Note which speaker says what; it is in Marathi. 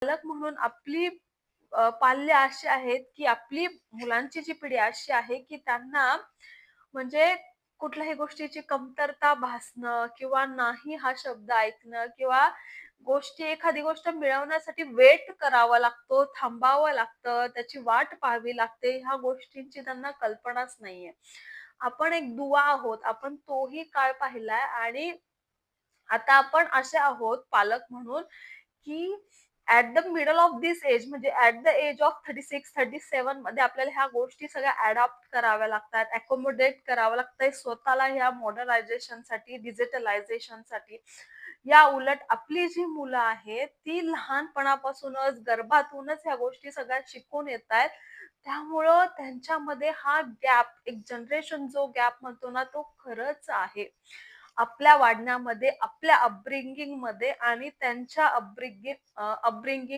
Speaker 1: पालक म्हणून आपली पाल्य अशी आहेत, की आपली मुलांची जी पिढी अशी आहे, की त्यांना म्हणजे कुठल्याही गोष्टीची कमतरता भासणं किंवा नाही हा शब्द ऐकणं किंवा एखादी गोष्ट मिळवण्यासाठी वेट करावा लागतो, थांबावं लागतं, त्याची वाट पाहावी लागते, ह्या गोष्टींची त्यांना कल्पनाच नाहीये. आपण एक दुवा आहोत. आपण तोही काळ पाहिलाय आणि आता आपण असे आहोत पालक म्हणून, की at the middle of this age म्हणजे ॲट द एज ऑफ 36-37 मध्ये आपल्याला ह्या गोष्टी सगळ्या अडॉप्ट कराव्या लागतात, अकोमोडेट करावं लागतंय स्वतःला ह्या मॉडर्नायझेशनसाठी, डिजिटलायझेशनसाठी. या उलट आपली जी मुलं आहेत, ती लहानपणापासूनच गर्भातूनच ह्या गोष्टी सगळ्या शिकून येतायत. त्यामुळं त्यांच्यामध्ये हा गॅप, एक जनरेशन जो गॅप म्हणतो ना, तो खरंच आहे. आपल्या वाढण्यामध्ये, आपल्या अपब्रिंगिंगमध्ये आणि त्यांच्या अपब्रिंगिंग